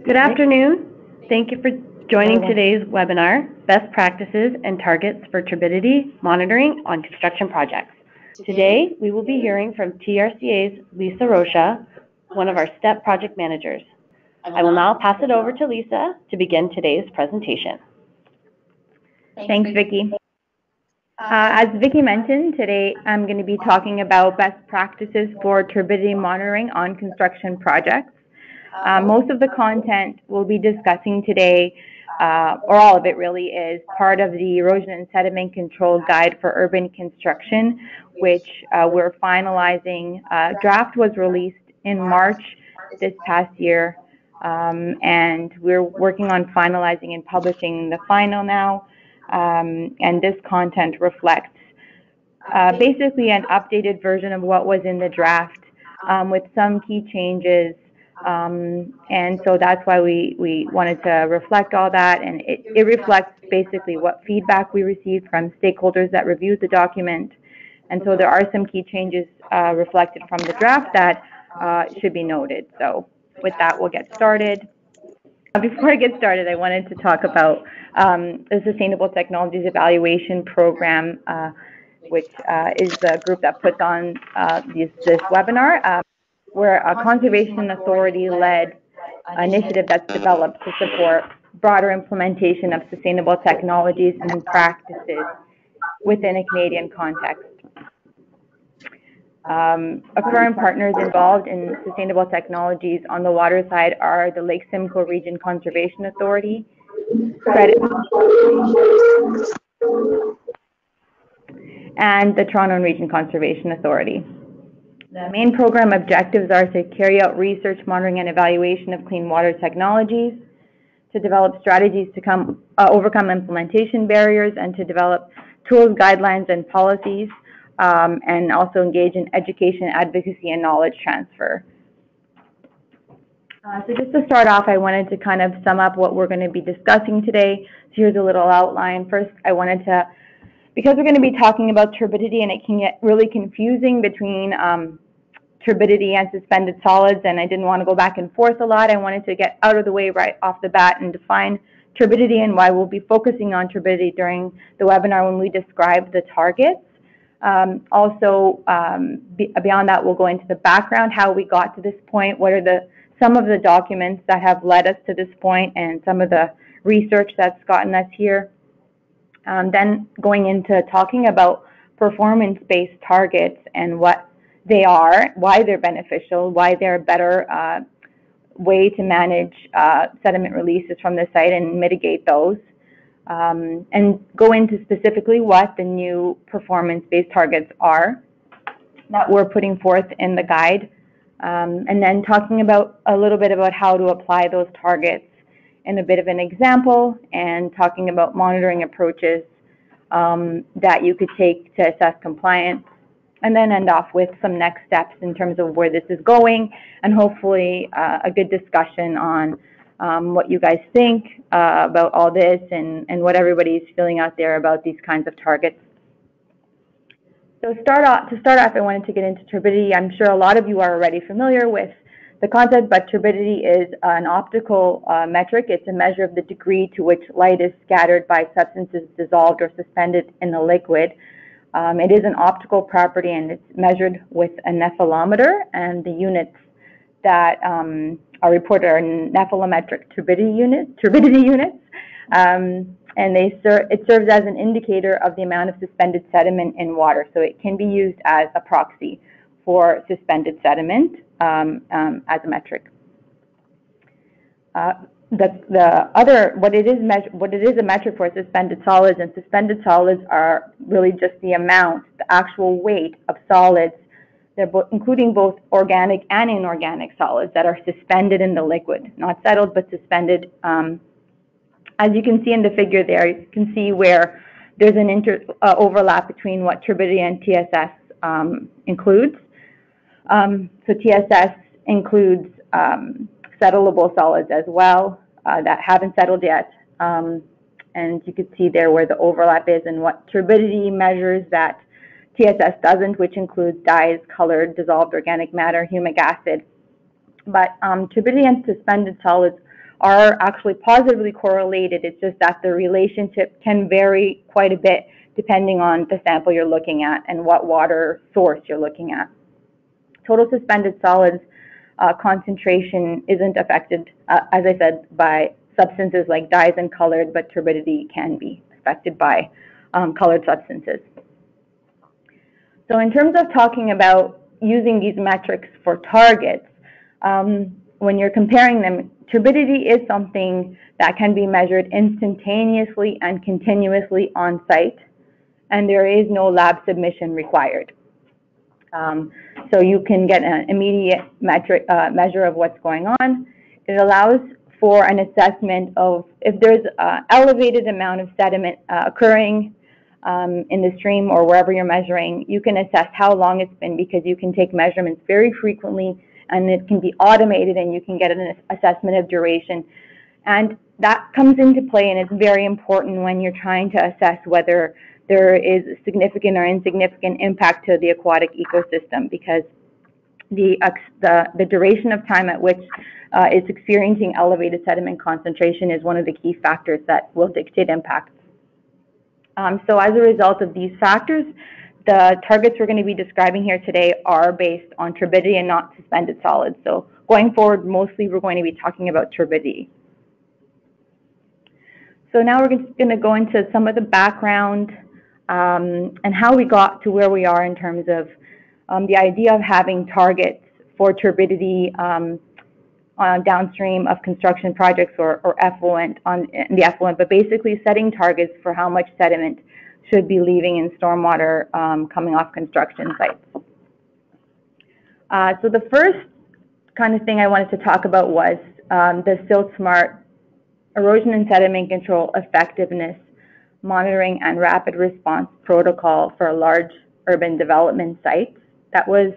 Good afternoon. Thank you for joining today's webinar, Best Practices and Targets for Turbidity Monitoring on Construction Projects. Today, we will be hearing from TRCA's Lisa Rocha, one of our STEP project managers. I will now pass it over to Lisa to begin today's presentation. Thanks, Vicki. As Vicki mentioned, today I'm going to be talking about best practices for turbidity monitoring on construction projects. Most of the content we'll be discussing today, or all of it really, is part of the Erosion and Sediment Control Guide for Urban Construction, which we're finalizing. Draft was released in March this past year, and we're working on finalizing and publishing the final now. And this content reflects basically an updated version of what was in the draft with some key changes. And so that's why we wanted to reflect all that, and it reflects basically what feedback we received from stakeholders that reviewed the document. And so there are some key changes reflected from the draft that should be noted. So with that, we'll get started. Before I get started, I wanted to talk about the Sustainable Technologies Evaluation Program, which is the group that puts on this webinar. We're a conservation authority-led initiative that's developed to support broader implementation of sustainable technologies and practices within a Canadian context. Current partners involved in sustainable technologies on the water side are the Lake Simcoe Region Conservation Authority, and the Toronto Region Conservation Authority. The main program objectives are to carry out research, monitoring, and evaluation of clean water technologies, to develop strategies to overcome implementation barriers, and to develop tools, guidelines, and policies, and also engage in education, advocacy, and knowledge transfer. So just to start off, I wanted to kind of sum up what we're going to be discussing today. So here's a little outline. First, I wanted to, because we're going to be talking about turbidity and it can get really confusing between turbidity and suspended solids, and I didn't want to go back and forth a lot. I wanted to get out of the way right off the bat and define turbidity and why we'll be focusing on turbidity during the webinar when we describe the targets. Also, beyond that, we'll go into the background, how we got to this point, what are some of the documents that have led us to this point, and some of the research that's gotten us here. Then going into talking about performance-based targets and what they are, why they're beneficial, why they're a better way to manage sediment releases from the site and mitigate those. And go into specifically what the new performance-based targets are that we're putting forth in the guide, and then talking about a little bit about how to apply those targets in a bit of an example, and talking about monitoring approaches that you could take to assess compliance, and then end off with some next steps in terms of where this is going, and hopefully a good discussion on what you guys think about all this and what everybody's feeling out there about these kinds of targets. So to start off, I wanted to get into turbidity. I'm sure a lot of you are already familiar with the concept, but turbidity is an optical metric. It's a measure of the degree to which light is scattered by substances dissolved or suspended in the liquid. It is an optical property, and it's measured with a nephelometer, and the units that are reported are nephelometric turbidity units, and it serves as an indicator of the amount of suspended sediment in water. So it can be used as a proxy for suspended sediment as a metric. What it is a metric for suspended solids, and suspended solids are really just the amount, the actual weight of solids. They're including both organic and inorganic solids that are suspended in the liquid, not settled, but suspended. As you can see in the figure there, you can see where there's an overlap between what turbidity and TSS includes. So TSS includes settlable solids as well that haven't settled yet. And you can see there where the overlap is and what turbidity measures that TSS doesn't, which includes dyes, colored, dissolved organic matter, humic acid. But turbidity and suspended solids are actually positively correlated. It's just that the relationship can vary quite a bit depending on the sample you're looking at and what water source you're looking at. Total suspended solids concentration isn't affected, as I said, by substances like dyes and colors, but turbidity can be affected by colored substances. So in terms of talking about using these metrics for targets, when you're comparing them, turbidity is something that can be measured instantaneously and continuously on site, and there is no lab submission required. So you can get an immediate measure of what's going on. It allows for an assessment of if there's an elevated amount of sediment occurring in the stream or wherever you're measuring. You can assess how long it's been because you can take measurements very frequently, and it can be automated, and you can get an assessment of duration. And that comes into play, and it's very important when you're trying to assess whether there is significant or insignificant impact to the aquatic ecosystem, because the duration of time at which it's experiencing elevated sediment concentration is one of the key factors that will dictate impacts. So as a result of these factors, the targets we're going to be describing here today are based on turbidity and not suspended solids. So going forward, mostly we're going to be talking about turbidity. So now we're just going to go into some of the background and how we got to where we are in terms of the idea of having targets for turbidity downstream of construction projects or effluent in the effluent, but basically setting targets for how much sediment should be leaving in stormwater coming off construction sites. So the first kind of thing I wanted to talk about was the SILT-SMART erosion and sediment control effectiveness monitoring and rapid response protocol for large urban development sites. That was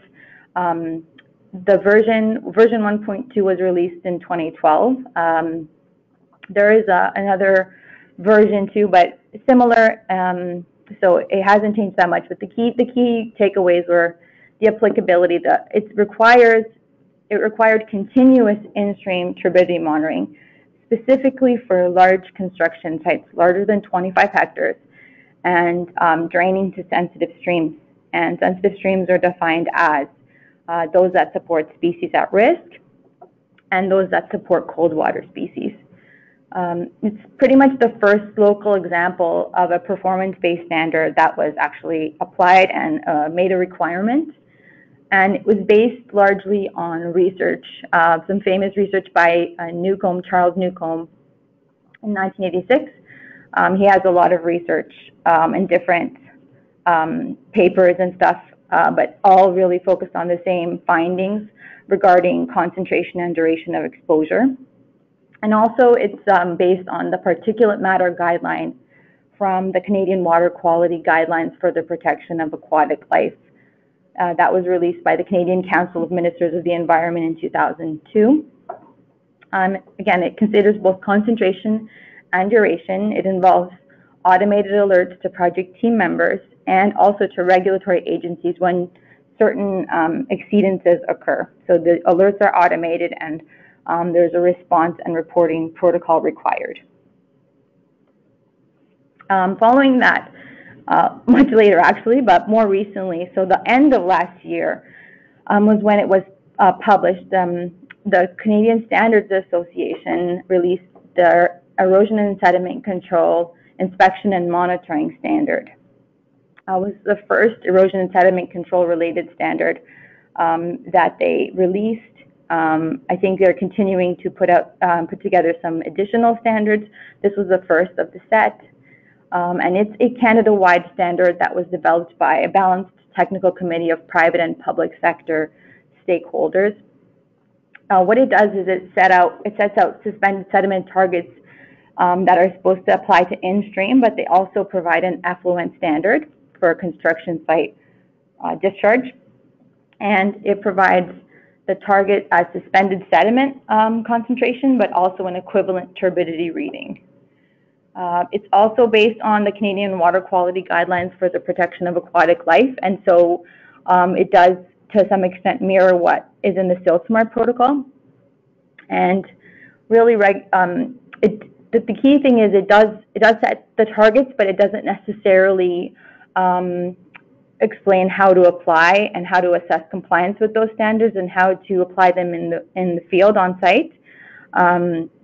the version 1.2 was released in 2012. There is another version 2, but similar, so it hasn't changed that much. But the key takeaways were the applicability. It required continuous in-stream turbidity monitoring, specifically for large construction sites larger than 25 hectares, and draining to sensitive streams. And sensitive streams are defined as those that support species at risk and those that support cold water species. It's pretty much the first local example of a performance-based standard that was actually applied and made a requirement. And it was based largely on research, some famous research by Charles Newcomb in 1986. He has a lot of research in different papers and stuff, but all really focused on the same findings regarding concentration and duration of exposure. And also it's based on the particulate matter guideline from the Canadian Water Quality Guidelines for the Protection of Aquatic Life. That was released by the Canadian Council of Ministers of the Environment in 2002. Again, it considers both concentration and duration. It involves automated alerts to project team members and also to regulatory agencies when certain exceedances occur. So the alerts are automated, and there's a response and reporting protocol required. Following that, much later actually, but more recently, so the end of last year was when it was published. The Canadian Standards Association released their Erosion and Sediment Control Inspection and Monitoring Standard. It was the first erosion and sediment control related standard that they released. I think they're continuing to put together some additional standards. This was the first of the set. And it's a Canada-wide standard that was developed by a balanced technical committee of private and public sector stakeholders. What it does is it sets out suspended sediment targets that are supposed to apply to in-stream, but they also provide an effluent standard for a construction site discharge. And it provides the target as suspended sediment concentration, but also an equivalent turbidity reading. It's also based on the Canadian Water Quality Guidelines for the Protection of Aquatic Life, and so it does, to some extent, mirror what is in the SILT-SMART protocol. And really the key thing is it does set the targets, but it doesn't necessarily explain how to apply and how to assess compliance with those standards and how to apply them in the field on site.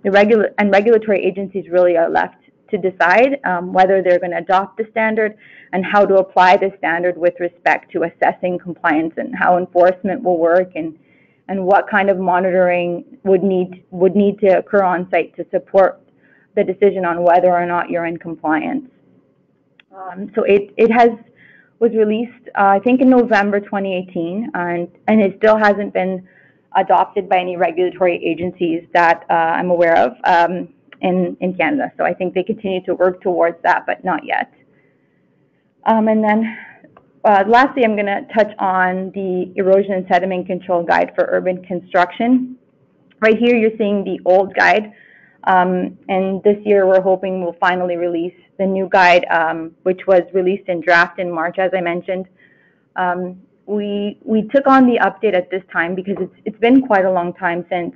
Regulatory agencies really are left to decide whether they're going to adopt the standard and how to apply the standard with respect to assessing compliance and how enforcement will work and what kind of monitoring would need to occur on site to support the decision on whether or not you're in compliance. So it was released, I think, in November 2018, and it still hasn't been adopted by any regulatory agencies that I'm aware of in Canada. So I think they continue to work towards that, but not yet. And then lastly, I'm going to touch on the Erosion and Sediment Control Guide for Urban Construction. Right here, you're seeing the old guide, and this year we're hoping we'll finally release the new guide, which was released in draft in March, as I mentioned. We took on the update at this time because it's been quite a long time since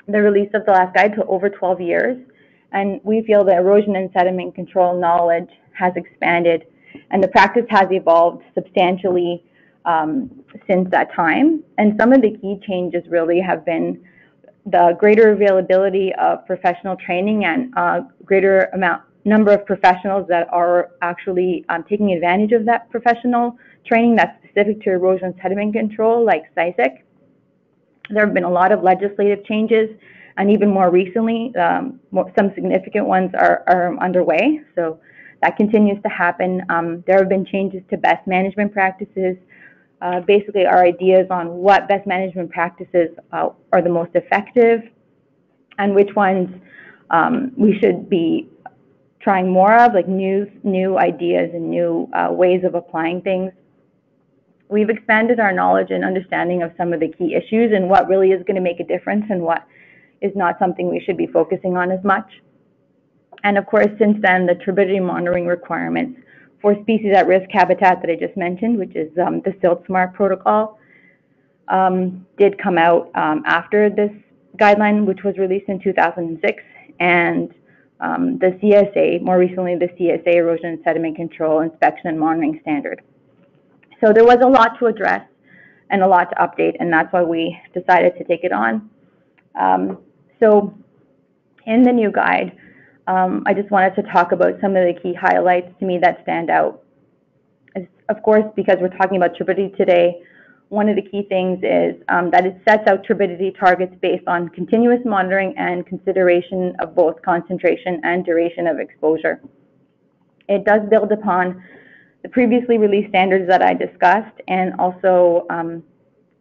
the release of the last guide, to over 12 years, and we feel the erosion and sediment control knowledge has expanded and the practice has evolved substantially since that time. And some of the key changes really have been the greater availability of professional training and greater number of professionals that are actually taking advantage of that professional training that's specific to erosion and sediment control, like SISIC. There have been a lot of legislative changes, and even more recently, some significant ones are underway. So that continues to happen. There have been changes to best management practices. Basically, our ideas on what best management practices are the most effective and which ones we should be trying more of, like new ideas and new ways of applying things. We've expanded our knowledge and understanding of some of the key issues and what really is going to make a difference and what is not something we should be focusing on as much. And of course, since then, the turbidity monitoring requirements for species at risk habitat that I just mentioned, which is the Silt Smart protocol, did come out after this guideline, which was released in 2006, and the CSA, more recently the CSA Erosion and Sediment Control Inspection and Monitoring Standard. So there was a lot to address and a lot to update, and that's why we decided to take it on. So in the new guide, I just wanted to talk about some of the key highlights to me that stand out. Of course, because we're talking about turbidity today, one of the key things is that it sets out turbidity targets based on continuous monitoring and consideration of both concentration and duration of exposure. It does build upon the previously released standards that I discussed and also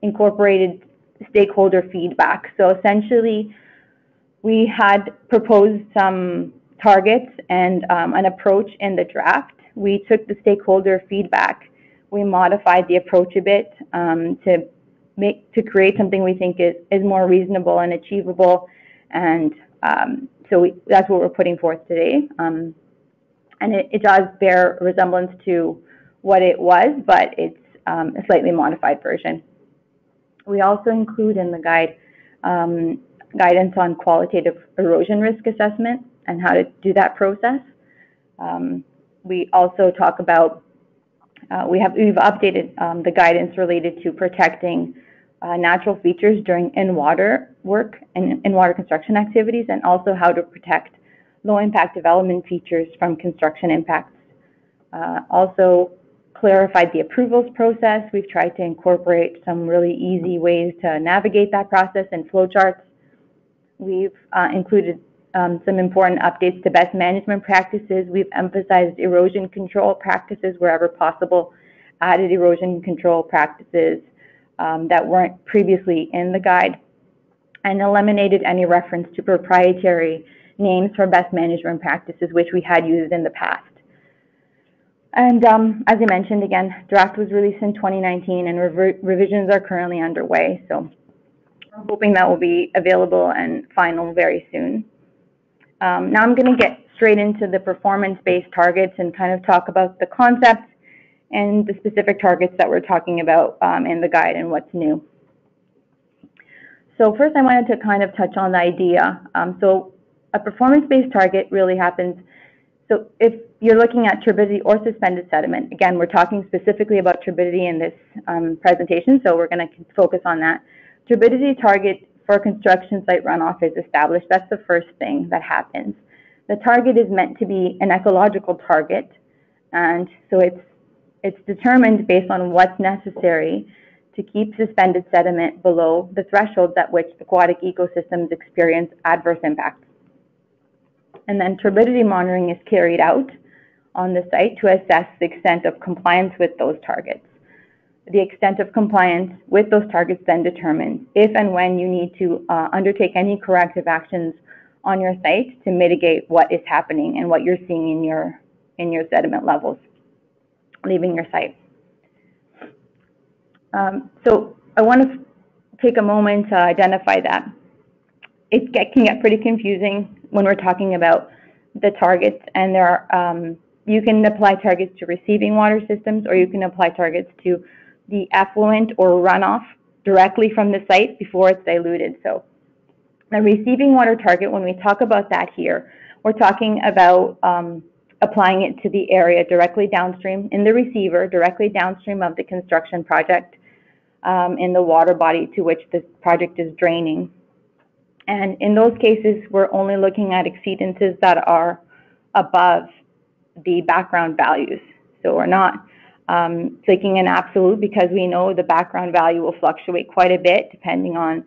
incorporated stakeholder feedback. So essentially, we had proposed some targets and an approach in the draft. We took the stakeholder feedback, we modified the approach a bit to create something we think is more reasonable and achievable, and that's what we're putting forth today. And it does bear resemblance to what it was, but it's a slightly modified version. We also include in the guide guidance on qualitative erosion risk assessment and how to do that process. We also talk about, we've updated the guidance related to protecting natural features during in-water work and in-water construction activities, and also how to protect low-impact development features from construction impacts. Also clarified the approvals process. We've tried to incorporate some really easy ways to navigate that process in flowcharts. We've included some important updates to best management practices. We've emphasized erosion control practices wherever possible, added erosion control practices that weren't previously in the guide, and eliminated any reference to proprietary names for best management practices, which we had used in the past. And as I mentioned, again, draft was released in 2019 and revisions are currently underway. So I'm hoping that will be available and final very soon. Now I'm going to get straight into the performance-based targets and kind of talk about the concepts and the specific targets that we're talking about in the guide and what's new. So first I wanted to kind of touch on the idea. So a performance-based target really happens, so if you're looking at turbidity or suspended sediment, again, we're talking specifically about turbidity in this presentation, so we're going to focus on that. Turbidity target for construction site runoff is established. That's the first thing that happens. The target is meant to be an ecological target, and so it's determined based on what's necessary to keep suspended sediment below the thresholds at which aquatic ecosystems experience adverse impacts. And then turbidity monitoring is carried out on the site to assess the extent of compliance with those targets. The extent of compliance with those targets then determines if and when you need to undertake any corrective actions on your site to mitigate what is happening and what you're seeing in your sediment levels leaving your site. So I want to take a moment to identify that. It can get pretty confusing when we're talking about the targets, and there are, you can apply targets to receiving water systems, or you can apply targets to the effluent or runoff directly from the site before it's diluted. So the receiving water target, when we talk about that here, we're talking about applying it to the area directly downstream in the receiver, directly downstream of the construction project, in the water body to which the project is draining. And in those cases, we're only looking at exceedances that are above the background values. So we're not taking an absolute, because we know the background value will fluctuate quite a bit depending on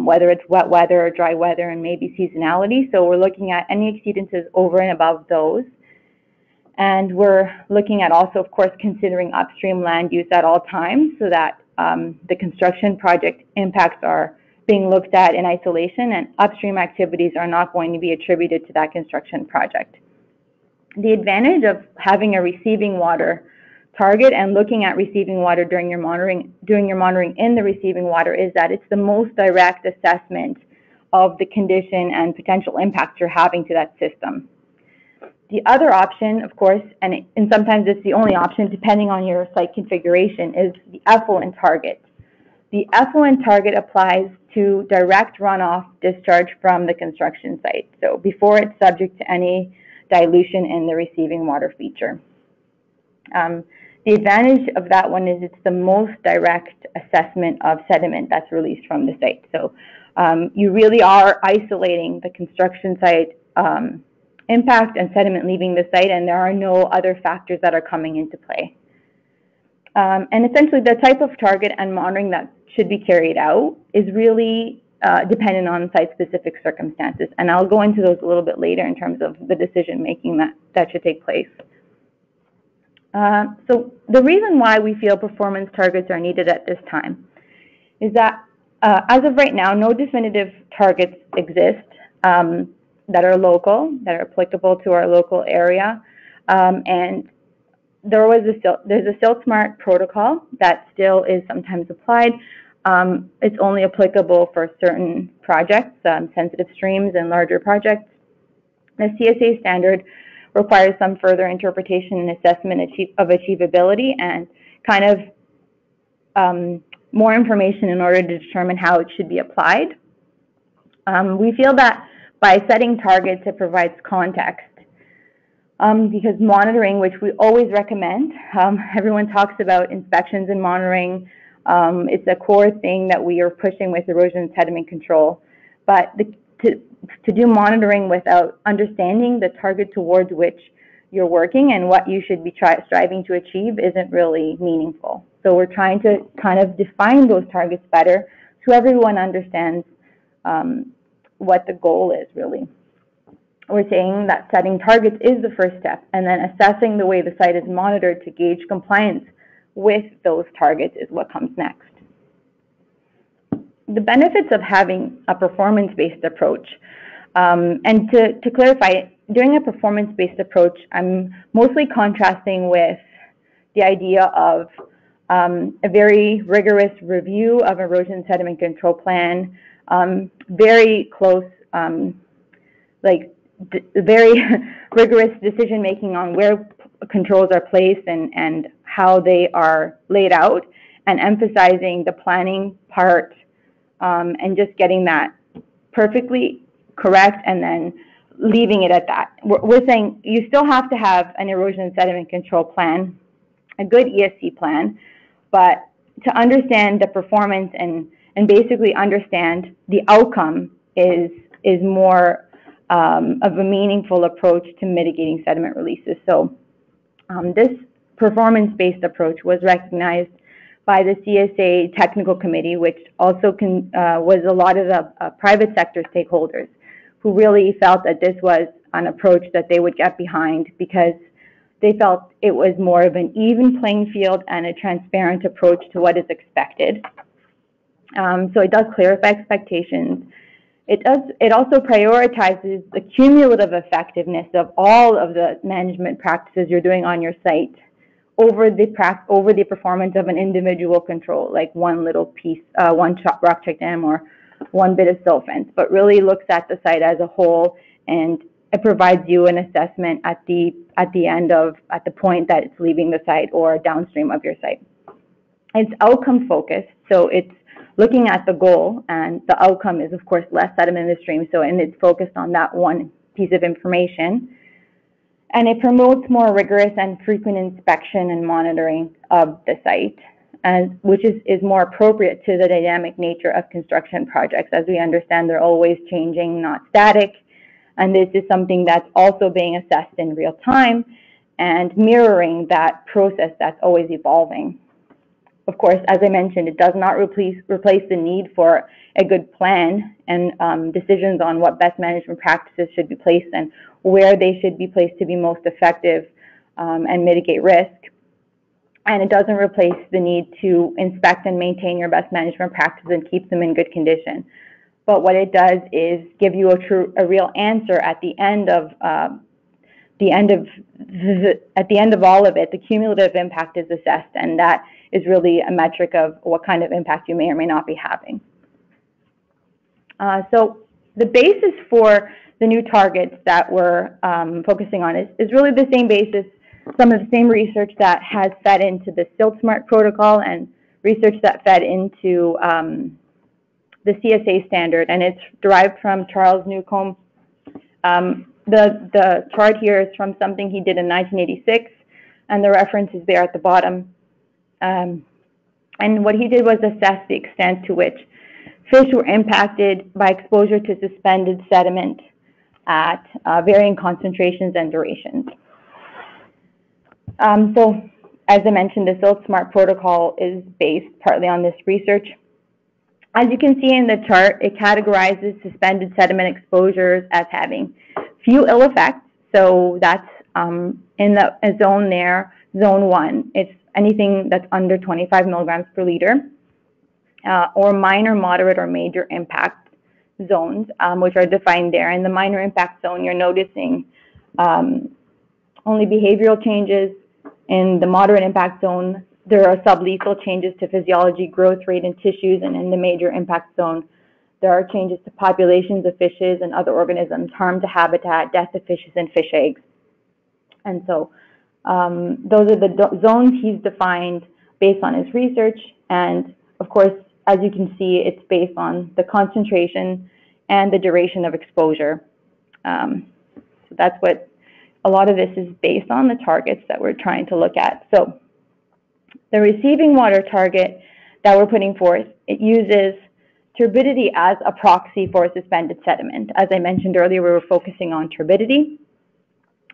whether it's wet weather or dry weather and maybe seasonality. So we're looking at any exceedances over and above those. And we're looking at also, of course, considering upstream land use at all times so that the construction project impacts are being looked at in isolation, and upstream activities are not going to be attributed to that construction project. The advantage of having a receiving water target and looking at receiving water during your monitoring in the receiving water is that it's the most direct assessment of the condition and potential impacts you're having to that system. The other option, of course, and sometimes it's the only option depending on your site configuration, is the effluent target. The effluent target applies to direct runoff discharge from the construction site, so before it's subject to any dilution in the receiving water feature. The advantage of that one is it's the most direct assessment of sediment that's released from the site. So you really are isolating the construction site impact and sediment leaving the site, and there are no other factors that are coming into play. And essentially the type of target and monitoring that should be carried out is really dependent on site-specific circumstances, and I'll go into those a little bit later in terms of the decision-making that should take place. So the reason why we feel performance targets are needed at this time is that as of right now, no definitive targets exist that are local, that are applicable to our local area, and there's a SILT-SMART protocol that still is sometimes applied. It's only applicable for certain projects, sensitive streams and larger projects. The CSA standard requires some further interpretation and assessment of achievability and kind of more information in order to determine how it should be applied. We feel that by setting targets, it provides context. Because monitoring, which we always recommend, everyone talks about inspections and monitoring. It's a core thing that we are pushing with erosion and sediment control. But to do monitoring without understanding the target towards which you're working and what you should be striving to achieve isn't really meaningful. So we're trying to kind of define those targets better so everyone understands what the goal is really. We're saying that setting targets is the first step, and then assessing the way the site is monitored to gauge compliance with those targets is what comes next. The benefits of having a performance-based approach, and to clarify, during a performance-based approach, I'm mostly contrasting with the idea of a very rigorous review of erosion sediment control plan, very close, very rigorous decision making on where controls are placed and how they are laid out, and emphasizing the planning part and just getting that perfectly correct and then leaving it at that. We're saying you still have to have an erosion and sediment control plan, a good ESC plan, but to understand the performance and basically understand the outcome is more of a meaningful approach to mitigating sediment releases. So this performance-based approach was recognized by the CSA Technical Committee, which also was a lot of the private sector stakeholders who really felt that this was an approach that they would get behind because they felt it was more of an even playing field and a transparent approach to what is expected. So it does clarify expectations. It also prioritizes the cumulative effectiveness of all of the management practices you're doing on your site over the performance of an individual control, like one little piece, one rock check dam or one bit of silt fence, but really looks at the site as a whole, and it provides you an assessment at the point that it's leaving the site or downstream of your site. It's outcome focused, so it's looking at the goal, and the outcome is, of course, less sediment in the stream. And it's focused on that one piece of information. And it promotes more rigorous and frequent inspection and monitoring of the site, which is more appropriate to the dynamic nature of construction projects. As we understand, they're always changing, not static. And this is something that's also being assessed in real time and mirroring that process that's always evolving. Of course, as I mentioned, it does not replace the need for a good plan and decisions on what best management practices should be placed and where they should be placed to be most effective and mitigate risk. And it doesn't replace the need to inspect and maintain your best management practices and keep them in good condition. But what it does is give you a real answer at the end of all of it. The cumulative impact is assessed, and that is really a metric of what kind of impact you may or may not be having. So the basis for the new targets that we're focusing on is really the same basis, some of the same research that has fed into the SiltSmart protocol and research that fed into the CSA standard, and it's derived from Charles Newcomb. The chart here is from something he did in 1986, and the reference is there at the bottom. And what he did was assess the extent to which fish were impacted by exposure to suspended sediment at varying concentrations and durations. So, as I mentioned, the SiltSmart protocol is based partly on this research. As you can see in the chart, it categorizes suspended sediment exposures as having few ill effects. So that's in the zone there, zone 1. It's anything that's under 25 milligrams per liter, or minor, moderate, or major impact zones, which are defined there. In the minor impact zone, you're noticing only behavioral changes. In the moderate impact zone, there are sublethal changes to physiology, growth rate, and tissues, and in the major impact zone, there are changes to populations of fishes and other organisms, harm to habitat, death of fishes, and fish eggs. And so those are the zones he's defined based on his research, and of course, as you can see, it's based on the concentration and the duration of exposure. So that's what a lot of this is based on, the targets that we're trying to look at. So the receiving water target that we're putting forth, it uses turbidity as a proxy for suspended sediment. As I mentioned earlier, we were focusing on turbidity.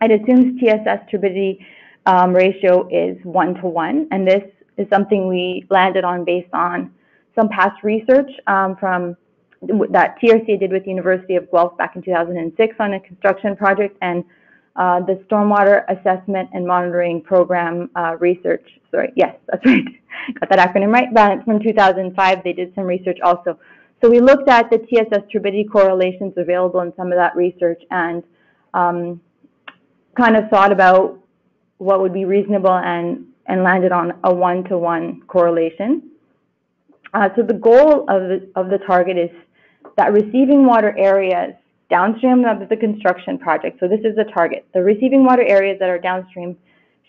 It assumes TSS turbidity ratio is 1:1, and this is something we landed on based on some past research that TRCA did with the University of Guelph back in 2006 on a construction project, and the Stormwater Assessment and Monitoring Program research. Sorry, yes, that's right. Got that acronym right. But from 2005, they did some research also. So we looked at the TSS turbidity correlations available in some of that research and kind of thought about what would be reasonable and landed on a 1:1 correlation. So the goal of the target is that receiving water areas downstream of the construction project, so this is the target, the receiving water areas that are downstream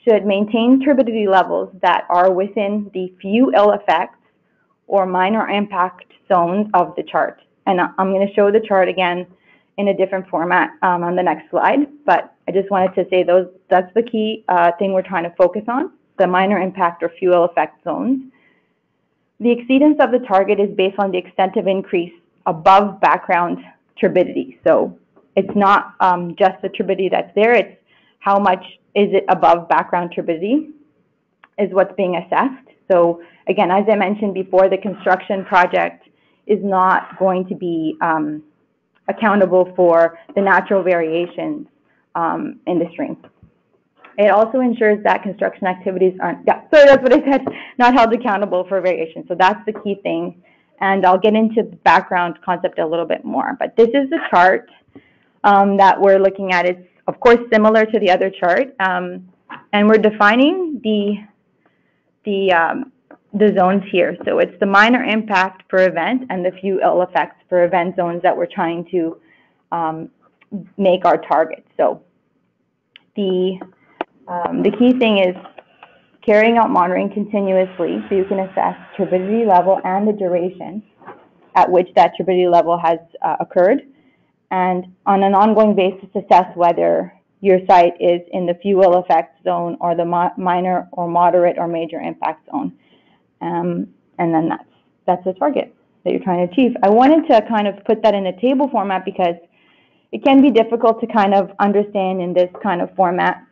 should maintain turbidity levels that are within the few ill effects or minor impact zones of the chart. And I'm going to show the chart again in a different format on the next slide, but I just wanted to say that's the key thing we're trying to focus on, the minor impact or fuel effect zones. The exceedance of the target is based on the extent of increase above background turbidity. So it's not just the turbidity that's there, it's how much is it above background turbidity is what's being assessed. So again, as I mentioned before, the construction project is not going to be accountable for the natural variations in the stream. It also ensures that construction activities aren't, sorry, that's what I said, not held accountable for variation. So that's the key thing. And I'll get into the background concept a little bit more. But this is the chart that we're looking at. It's, of course, similar to the other chart. And we're defining the zones here. So it's the minor impact per event and the few ill effects per event zones that we're trying to make our target. So the key thing is carrying out monitoring continuously so you can assess turbidity level and the duration at which that turbidity level has occurred, and on an ongoing basis assess whether your site is in the few ill effect zone or the minor or moderate or major impact zone. And then that's the target that you're trying to achieve. I wanted to kind of put that in a table format because it can be difficult to kind of understand in this kind of format,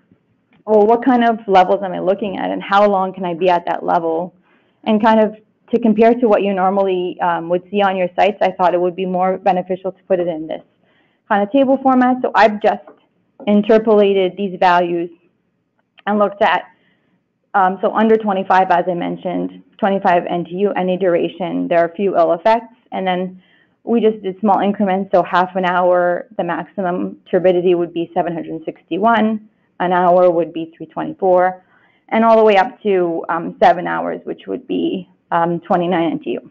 well, what kind of levels am I looking at and how long can I be at that level? And kind of to compare to what you normally would see on your sites, I thought it would be more beneficial to put it in this kind of table format. So I've just interpolated these values and looked at, so under 25, as I mentioned, 25 NTU, any duration, there are a few ill effects, and then we just did small increments, so half an hour, the maximum turbidity would be 761, an hour would be 324, and all the way up to 7 hours, which would be 29 NTU.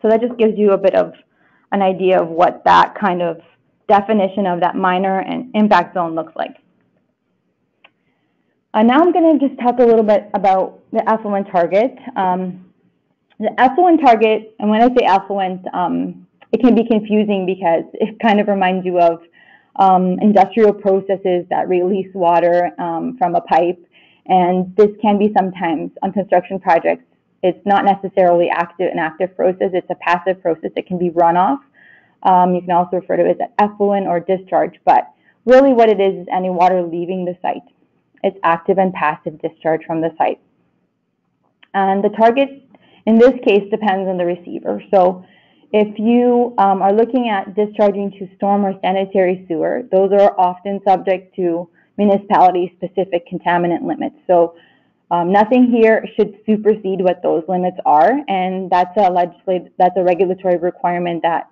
So that just gives you a bit of an idea of what that kind of definition of that minor and impact zone looks like. Now I'm going to just talk a little bit about the effluent target. The effluent target, and when I say effluent, it can be confusing because it kind of reminds you of industrial processes that release water from a pipe, and this can be sometimes on construction projects. It's not necessarily an active process, it's a passive process. It can be runoff. You can also refer to it as effluent or discharge, but really what it is any water leaving the site. It's active and passive discharge from the site. And the target, in this case, depends on the receiver. So if you are looking at discharging to storm or sanitary sewer, those are often subject to municipality-specific contaminant limits. So nothing here should supersede what those limits are, and that's a regulatory requirement that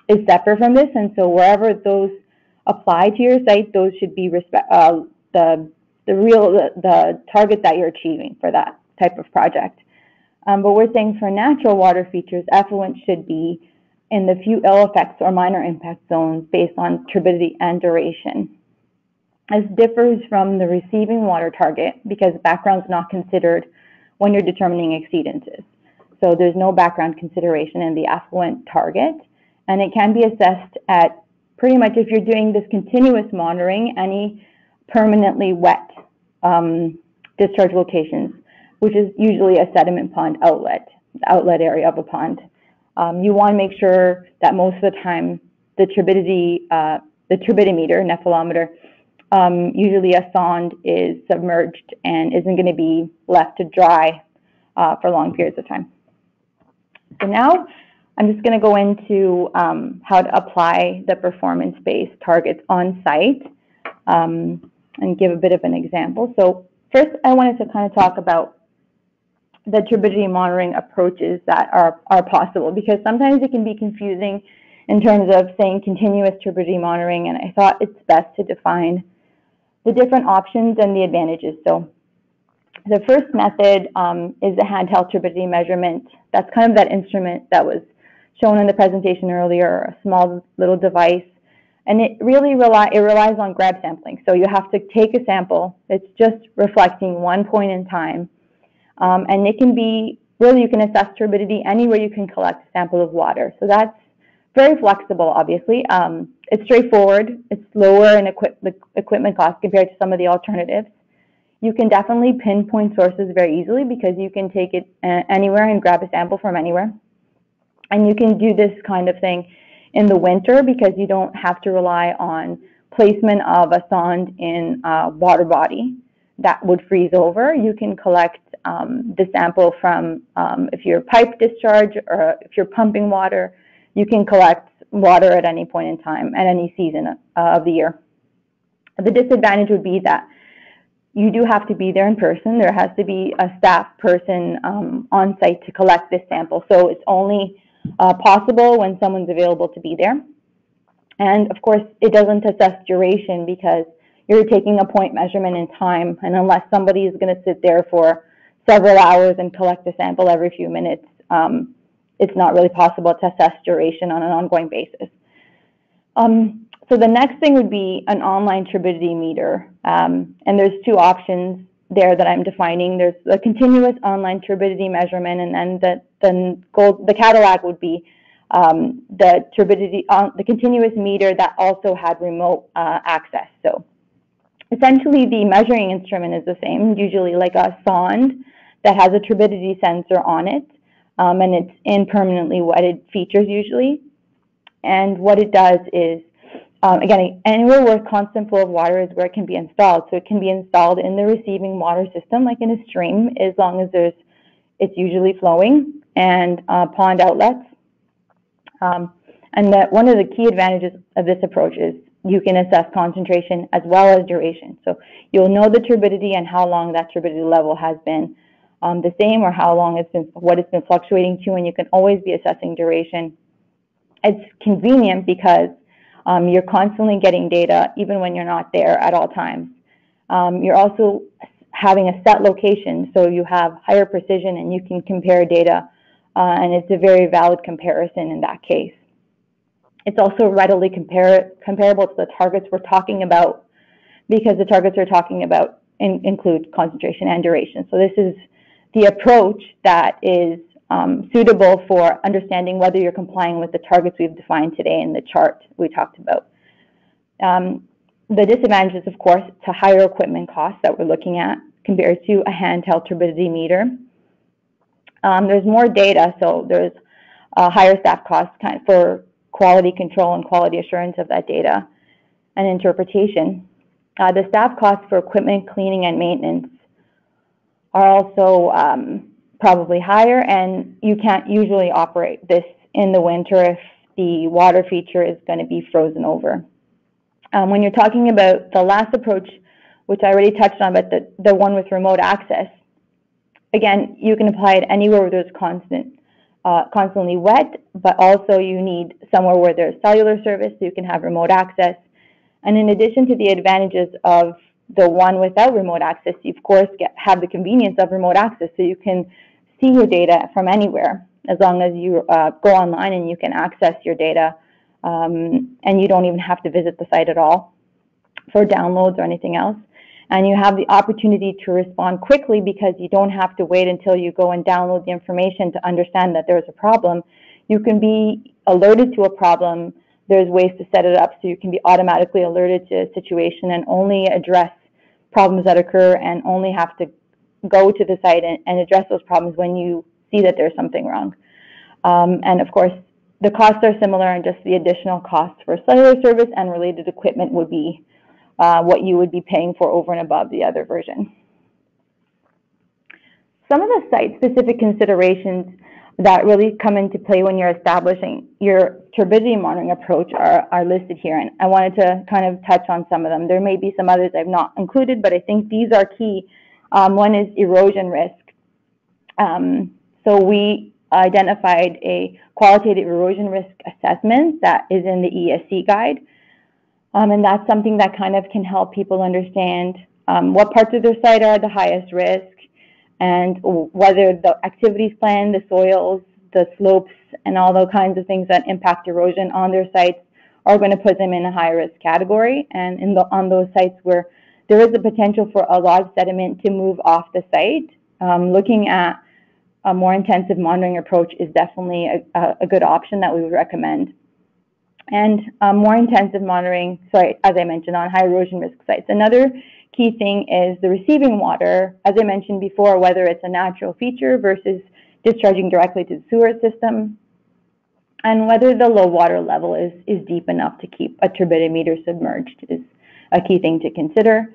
is separate from this. And so wherever those apply to your site, those should be the target that you're achieving for that type of project. But we're saying for natural water features, effluent should be in the few ill effects or minor impact zones based on turbidity and duration. This differs from the receiving water target because background is not considered when you're determining exceedances. So there's no background consideration in the effluent target, and it can be assessed at pretty much, if you're doing this continuous monitoring, any permanently wet discharge locations, which is usually a sediment pond outlet, the outlet area of a pond. You want to make sure that most of the time the turbidity, the turbidimeter, nephelometer, usually a sonde is submerged and isn't going to be left to dry for long periods of time. So now I'm just going to go into how to apply the performance-based targets on site and give a bit of an example. So first I wanted to kind of talk about the turbidity monitoring approaches that are possible, because sometimes it can be confusing in terms of saying continuous turbidity monitoring, and I thought it's best to define the different options and the advantages. So the first method is the handheld turbidity measurement. That's kind of that instrument that was shown in the presentation earlier, a small little device. And it really relies on grab sampling. So you have to take a sample that's just reflecting one point in time. And it can be really you can assess turbidity anywhere you can collect a sample of water. So that's very flexible, obviously. It's straightforward. It's lower in equipment cost compared to some of the alternatives. You can definitely pinpoint sources very easily because you can take it anywhere and grab a sample from anywhere. And you can do this kind of thing in the winter because you don't have to rely on placement of a sonde in a water body that would freeze over. You can collect the sample from, if you're pipe discharge or if you're pumping water, you can collect water at any point in time, at any season of the year. The disadvantage would be that you do have to be there in person. There has to be a staff person on site to collect this sample. So it's only possible when someone's available to be there. And of course, it doesn't assess duration because you're taking a point measurement in time. And unless somebody is going to sit there for several hours and collect a sample every few minutes, it's not really possible to assess duration on an ongoing basis. So the next thing would be an online turbidity meter. And there's two options there that I'm defining. There's the continuous online turbidity measurement, and then the Cadillac would be the turbidity, the continuous meter that also had remote access. So essentially the measuring instrument is the same, usually like a sonde that has a turbidity sensor on it, and it's in permanently wetted features usually. And what it does is, again, anywhere where constant flow of water is where it can be installed. So it can be installed in the receiving water system, like in a stream, as long as it's usually flowing, and pond outlets. And that one of the key advantages of this approach is you can assess concentration as well as duration. So you'll know the turbidity and how long that turbidity level has been the same, or how long what it's been fluctuating to, and you can always be assessing duration. It's convenient because you're constantly getting data even when you're not there at all times. You're also having a set location, so you have higher precision and you can compare data, and it's a very valid comparison in that case. It's also readily comparable to the targets we're talking about, because the targets we're talking about include concentration and duration. So this is the approach that is suitable for understanding whether you're complying with the targets we've defined today in the chart we talked about. The disadvantages, of course, to higher equipment costs that we're looking at compared to a handheld turbidity meter. There's more data, so there's higher staff costs for quality control and quality assurance of that data and interpretation. The staff costs for equipment cleaning and maintenance are also probably higher, and you can't usually operate this in the winter if the water feature is going to be frozen over. When you're talking about the last approach, which I already touched on, but the one with remote access, again, you can apply it anywhere where there's constantly wet, but also you need somewhere where there's cellular service so you can have remote access. And in addition to the advantages of the one without remote access, you of course have the convenience of remote access, so you can see your data from anywhere as long as you go online and you can access your data, and you don't even have to visit the site at all for downloads or anything else. And you have the opportunity to respond quickly because you don't have to wait until you go and download the information to understand that there's a problem. You can be alerted to a problem. There's ways to set it up so you can be automatically alerted to a situation and only address problems that occur, and only have to go to the site and address those problems when you see that there's something wrong. And of course, the costs are similar, and just the additional costs for cellular service and related equipment would be what you would be paying for over and above the other version. Some of the site-specific considerations that really come into play when you're establishing your turbidity monitoring approach are listed here, and I wanted to kind of touch on some of them. There may be some others I've not included, but I think these are key. One is erosion risk. So we identified a qualitative erosion risk assessment that is in the ESC guide, and that's something that kind of can help people understand what parts of their site are the highest risk, and whether the activities plan, the soils, the slopes, and all those kinds of things that impact erosion on their sites are going to put them in a high risk category. And on those sites where there is a potential for a lot of sediment to move off the site, looking at a more intensive monitoring approach is definitely a good option that we would recommend. And more intensive monitoring, as I mentioned, on high erosion risk sites. Another key thing is the receiving water, as I mentioned before, whether it's a natural feature versus discharging directly to the sewer system, and whether the low water level is deep enough to keep a turbidity meter submerged is a key thing to consider.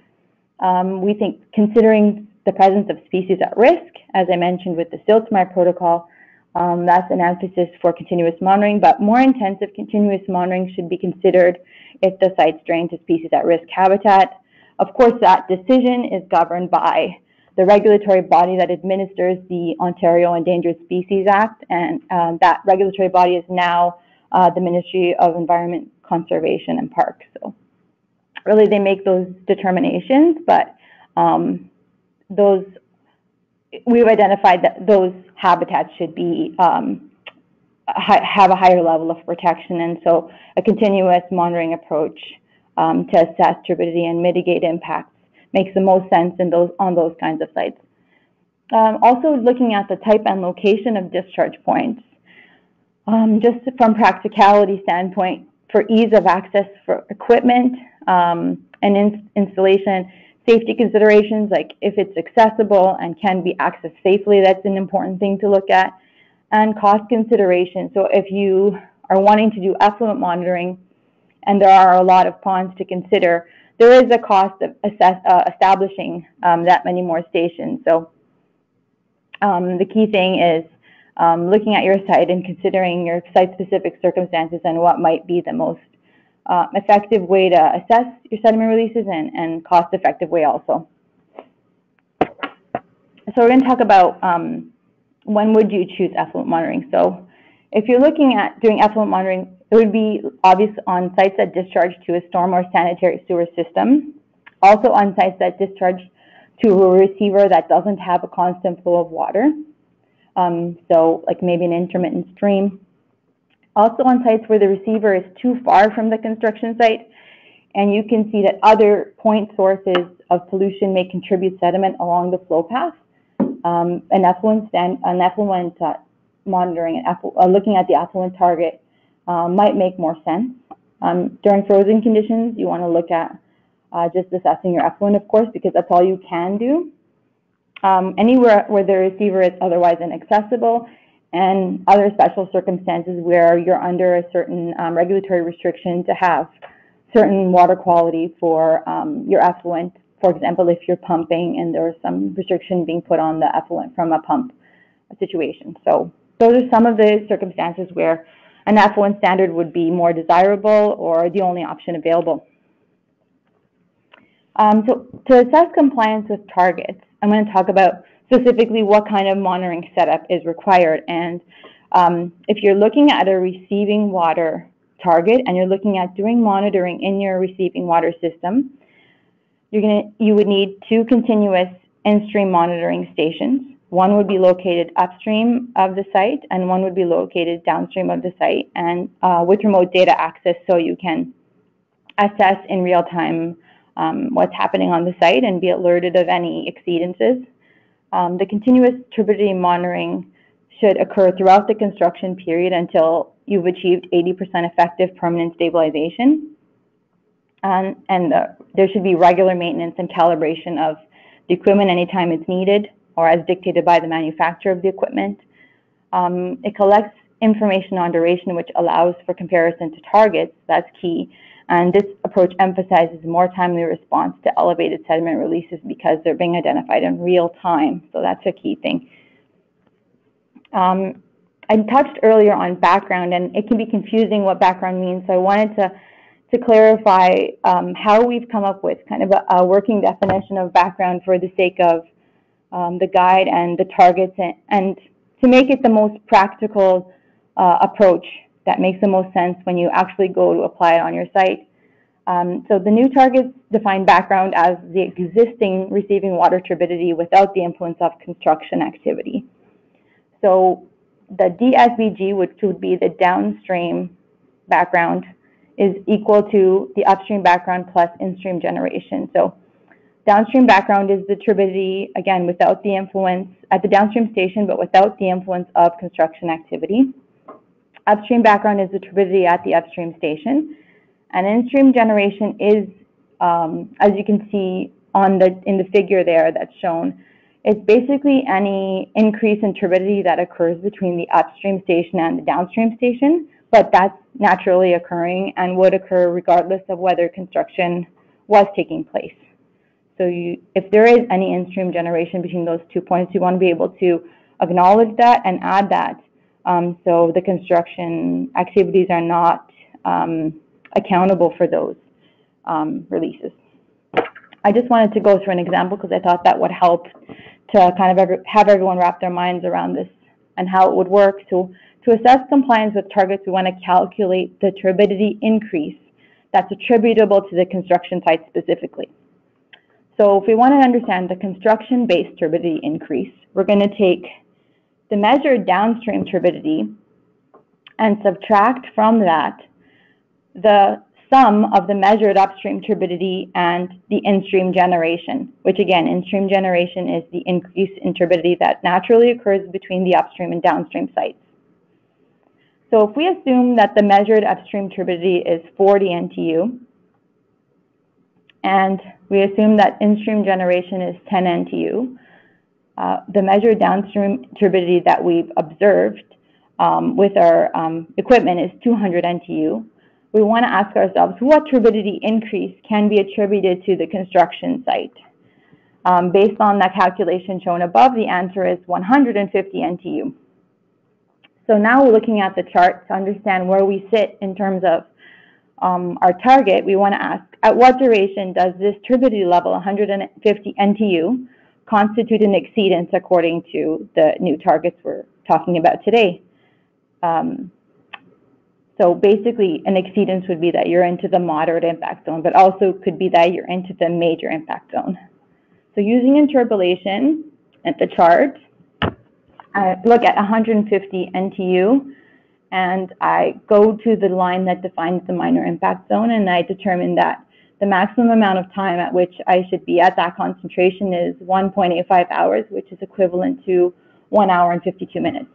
We think considering the presence of species at risk, as I mentioned with the silt-to-mire protocol, that's an emphasis for continuous monitoring, but more intensive continuous monitoring should be considered if the site's drained to species at risk habitat. Of course, that decision is governed by the regulatory body that administers the Ontario Endangered Species Act, and that regulatory body is now the Ministry of Environment, Conservation and Parks. So really they make those determinations, but we've identified that those habitats should be have a higher level of protection, and so a continuous monitoring approach to assess turbidity and mitigate impacts makes the most sense on those kinds of sites. Also looking at the type and location of discharge points, just from practicality standpoint, for ease of access for equipment and installation, safety considerations, like if it's accessible and can be accessed safely, that's an important thing to look at, and cost consideration. So if you are wanting to do effluent monitoring and there are a lot of ponds to consider, there is a cost of establishing that many more stations. So the key thing is looking at your site and considering your site-specific circumstances and what might be the most effective way to assess your sediment releases and cost-effective way also. So we're going to talk about when would you choose effluent monitoring. So if you're looking at doing effluent monitoring, it would be obvious on sites that discharge to a storm or sanitary sewer system, also on sites that discharge to a receiver that doesn't have a constant flow of water, so like maybe an intermittent stream. Also on sites where the receiver is too far from the construction site, and you can see that other point sources of pollution may contribute sediment along the flow path. An effluent monitoring, looking at the effluent target might make more sense. During frozen conditions, you want to look at just assessing your effluent, of course, because that's all you can do. Anywhere where the receiver is otherwise inaccessible, and other special circumstances where you're under a certain regulatory restriction to have certain water quality for your effluent. For example, if you're pumping and there's some restriction being put on the effluent from a pump situation. So those are some of the circumstances where an effluent standard would be more desirable or the only option available. So to assess compliance with targets, I'm going to talk about specifically what kind of monitoring setup is required. And if you're looking at a receiving water target and you're looking at doing monitoring in your receiving water system, you would need 2 continuous in-stream monitoring stations. One would be located upstream of the site and one would be located downstream of the site, and with remote data access, so you can assess in real time what's happening on the site and be alerted of any exceedances. The continuous turbidity monitoring should occur throughout the construction period until you've achieved 80% effective permanent stabilization. There should be regular maintenance and calibration of the equipment anytime it's needed or as dictated by the manufacturer of the equipment. It collects information on duration, which allows for comparison to targets. That's key. And this approach emphasizes more timely response to elevated sediment releases because they're being identified in real time. So that's a key thing. I touched earlier on background, and it can be confusing what background means. So I wanted to clarify how we've come up with kind of a working definition of background for the sake of the guide and the targets, and to make it the most practical approach that makes the most sense when you actually go to apply it on your site. So the new targets define background as the existing receiving water turbidity without the influence of construction activity. So the DSVG, which would be the downstream background, is equal to the upstream background plus in-stream generation. So Downstream background is the turbidity, again, without the influence at the downstream station, but without the influence of construction activity. Upstream background is the turbidity at the upstream station. And in-stream generation is, as you can see in the figure there that's shown, it's basically any increase in turbidity that occurs between the upstream station and the downstream station, but that's naturally occurring and would occur regardless of whether construction was taking place. So if there is any in-stream generation between those 2 points, you want to be able to acknowledge that and add that so the construction activities are not accountable for those releases. I just wanted to go through an example because I thought that would help to kind of have everyone wrap their minds around this and how it would work. So to assess compliance with targets, we want to calculate the turbidity increase that's attributable to the construction site specifically. So if we want to understand the construction-based turbidity increase, we're going to take the measured downstream turbidity and subtract from that the sum of the measured upstream turbidity and the in-stream generation, which again, in-stream generation is the increase in turbidity that naturally occurs between the upstream and downstream sites. So if we assume that the measured upstream turbidity is 40 NTU, and we assume that in-stream generation is 10 NTU, the measured downstream turbidity that we've observed with our equipment is 200 NTU. We want to ask ourselves what turbidity increase can be attributed to the construction site. Based on that calculation shown above, the answer is 150 NTU. So now we're looking at the chart to understand where we sit in terms of our target. We want to ask, at what duration does this turbidity level, 150 NTU, constitute an exceedance according to the new targets we're talking about today? So basically, an exceedance would be that you're into the moderate impact zone, but also could be that you're into the major impact zone. So using interpolation at the chart, I look at 150 NTU, and I go to the line that defines the minor impact zone, and I determine that the maximum amount of time at which I should be at that concentration is 1.85 hours, which is equivalent to 1 hour and 52 minutes.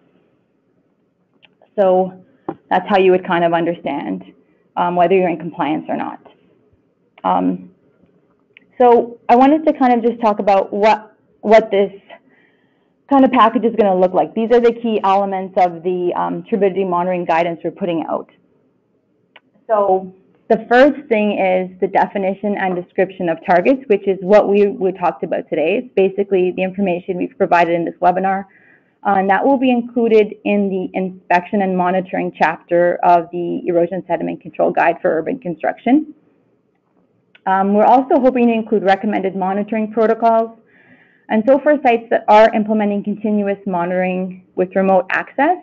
So that's how you would kind of understand whether you're in compliance or not. So I wanted to kind of just talk about what this kind of package is going to look like. These are the key elements of the turbidity monitoring guidance we're putting out. So the first thing is the definition and description of targets, which is what we talked about today. It's basically the information we've provided in this webinar. And that will be included in the inspection and monitoring chapter of the Erosion Sediment Control Guide for Urban Construction. We're also hoping to include recommended monitoring protocols. And so for sites that are implementing continuous monitoring with remote access,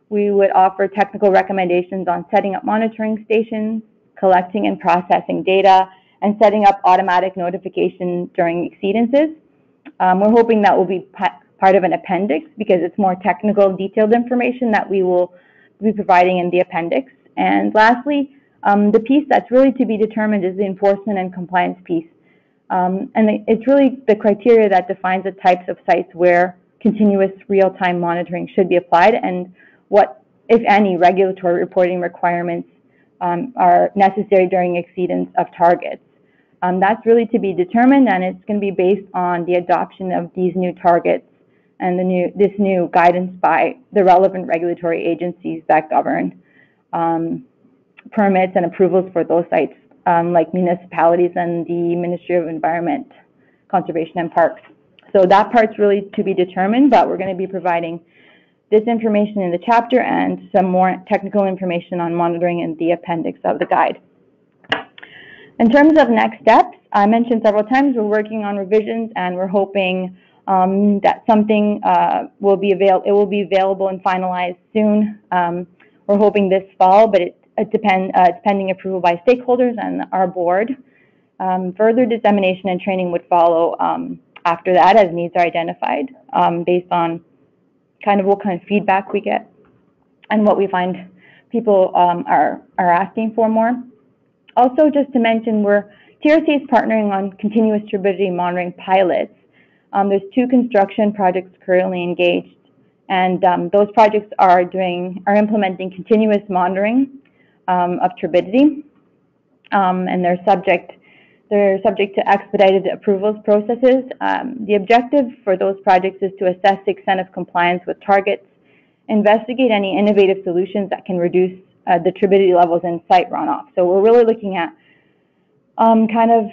we would offer technical recommendations on setting up monitoring stations, collecting and processing data, and setting up automatic notification during exceedances. We're hoping that will be part of an appendix because it's more technical, detailed information that we will be providing in the appendix. And lastly, the piece that's really to be determined is the enforcement and compliance piece. And it's really the criteria that defines the types of sites where continuous real-time monitoring should be applied and what, if any, regulatory reporting requirements are necessary during exceedance of targets. That's really to be determined, and it's going to be based on the adoption of these new targets and this new guidance by the relevant regulatory agencies that govern permits and approvals for those sites, like municipalities and the Ministry of Environment, Conservation and Parks. So that part's really to be determined, but we're going to be providing this information in the chapter and some more technical information on monitoring in the appendix of the guide. In terms of next steps, I mentioned several times we're working on revisions, and we're hoping that something will be available and finalized soon. We're hoping this fall, but it's pending approval by stakeholders and our board. Further dissemination and training would follow after that as needs are identified based on kind of what kind of feedback we get and what we find people are asking for more. Also, just to mention, we're TRC is partnering on continuous turbidity monitoring pilots. There's 2 construction projects currently engaged, and those projects are implementing continuous monitoring of turbidity, and they're subject to expedited approvals processes. The objective for those projects is to assess the extent of compliance with targets, investigate any innovative solutions that can reduce the turbidity levels in site runoff. So we're really looking at kind of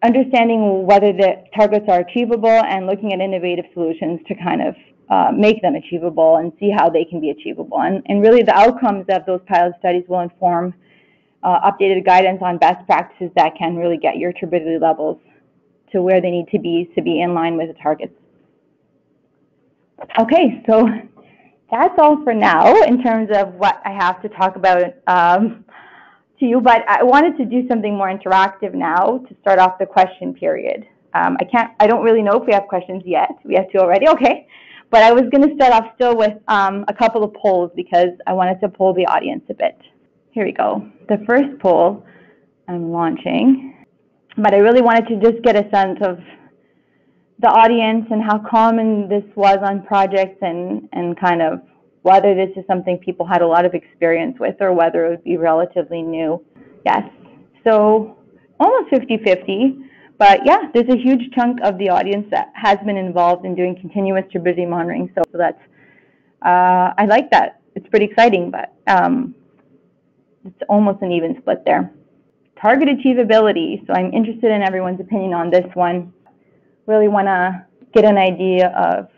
understanding whether the targets are achievable and looking at innovative solutions to kind of make them achievable and see how they can be achievable. And really the outcomes of those pilot studies will inform updated guidance on best practices that can really get your turbidity levels to where they need to be in line with the targets. Okay, so that's all for now in terms of what I have to talk about to you, but I wanted to do something more interactive now to start off the question period. I don't really know if we have questions yet. We have 2 already, okay. But I was going to start off still with a couple of polls because I wanted to poll the audience a bit. Here we go. The first poll I'm launching, but I really wanted to just get a sense of the audience and how common this was on projects and kind of whether this is something people had a lot of experience with or whether it would be relatively new. Yes, so almost 50-50, but yeah, there's a huge chunk of the audience that has been involved in doing continuous turbidity monitoring, so that's, I like that. It's pretty exciting, but it's almost an even split there. Target achievability, so I'm interested in everyone's opinion on this one. Really want to get an idea of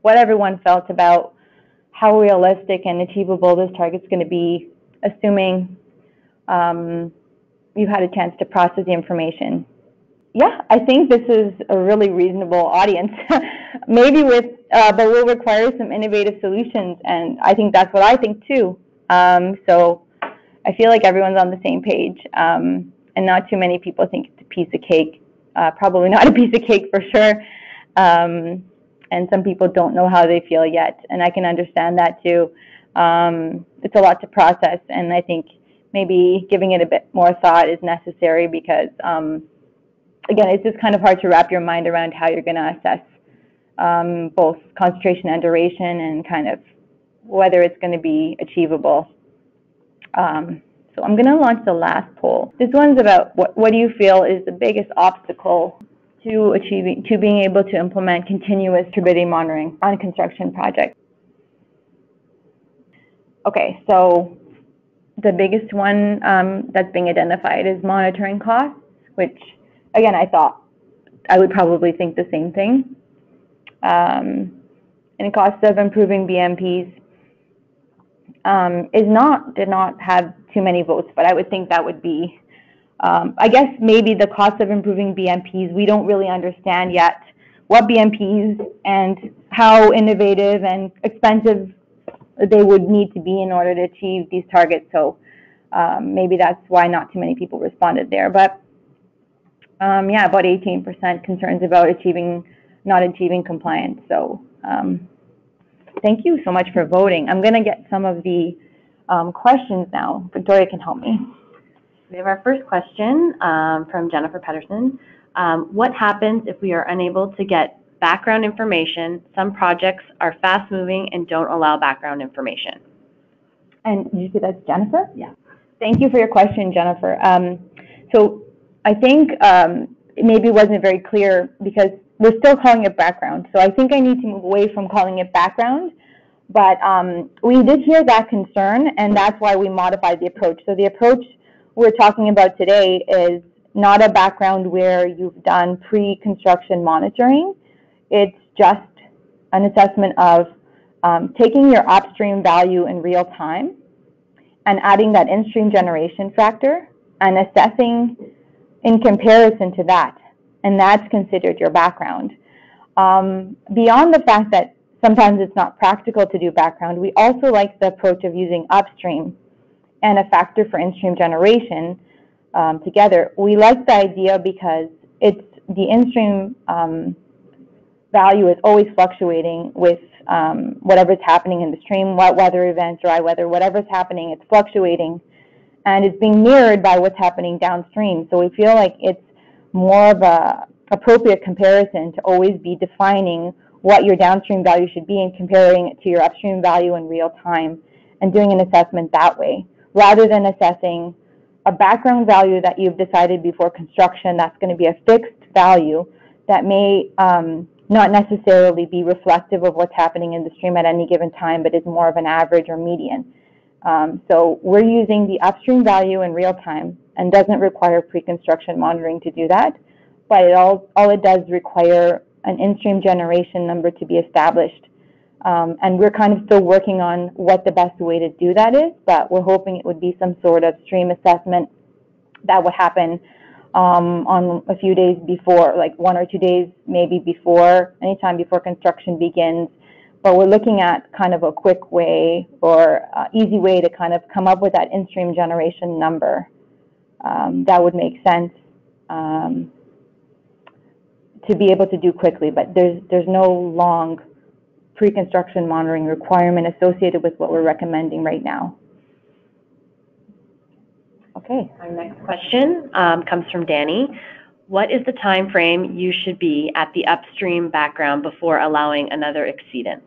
what everyone felt about how realistic and achievable this target's going to be, assuming you've had a chance to process the information. Yeah, I think this is a really reasonable audience. Maybe but will require some innovative solutions, and I think that's what I think too. So I feel like everyone's on the same page, and not too many people think it's a piece of cake. Probably not a piece of cake for sure. And some people don't know how they feel yet, and I can understand that too. It's a lot to process, and I think maybe giving it a bit more thought is necessary because, again, it's just kind of hard to wrap your mind around how you're going to assess both concentration and duration and kind of whether it's going to be achievable. So I'm going to launch the last poll. This one's about what do you feel is the biggest obstacle to being able to implement continuous turbidity monitoring on construction projects. Okay, so the biggest one that's being identified is monitoring costs, which again I thought I would probably think the same thing. And costs of improving BMPs did not have too many votes, but I would think that would be, I guess maybe the cost of improving BMPs, we don't really understand yet what BMPs and how innovative and expensive they would need to be in order to achieve these targets. So maybe that's why not too many people responded there. But yeah, about 18% concerns about not achieving compliance. So thank you so much for voting. I'm going to get some of the questions now. Victoria can help me. We have our first question from Jennifer Pedersen. What happens if we are unable to get background information? Some projects are fast-moving and don't allow background information. And did you say that's Jennifer? Yeah. Thank you for your question, Jennifer. So I think it maybe wasn't very clear because we're still calling it background. So I think I need to move away from calling it background. But we did hear that concern, and that's why we modified the approach. So the approach we're talking about today is not a background where you've done pre-construction monitoring. It's just an assessment of taking your upstream value in real time and adding that in-stream generation factor and assessing in comparison to that. And that's considered your background. Beyond the fact that sometimes it's not practical to do background, we also like the approach of using upstream and a factor for in-stream generation together. We like the idea because it's the in-stream value is always fluctuating with whatever's happening in the stream, wet weather events, dry weather, whatever's happening, it's fluctuating, and it's being mirrored by what's happening downstream. So we feel like it's more of a appropriate comparison to always be defining what your downstream value should be and comparing it to your upstream value in real time and doing an assessment that way, rather than assessing a background value that you've decided before construction that's going to be a fixed value that may not necessarily be reflective of what's happening in the stream at any given time, but is more of an average or median. So we're using the upstream value in real time and doesn't require pre-construction monitoring to do that, but all it does require an in-stream generation number to be established. And we're kind of still working on what the best way to do that is, but we're hoping it would be some sort of stream assessment that would happen on a few days before, like 1 or 2 days maybe before, anytime before construction begins. But we're looking at kind of a quick way or easy way to kind of come up with that in-stream generation number that would make sense to be able to do quickly. But there's no long pre-construction monitoring requirement associated with what we're recommending right now. Okay, our next question comes from Danny. What is the time frame you should be at the upstream background before allowing another exceedance?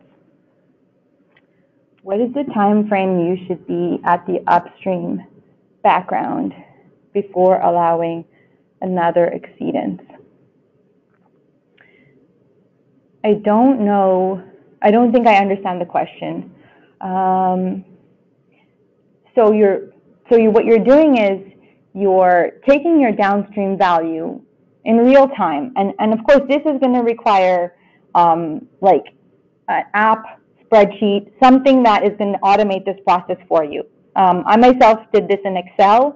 What is the time frame you should be at the upstream background before allowing another exceedance? I don't know. I don't think I understand the question. What you're doing is you're taking your downstream value in real time, and of course this is going to require like an app, spreadsheet, something that is going to automate this process for you. I myself did this in Excel.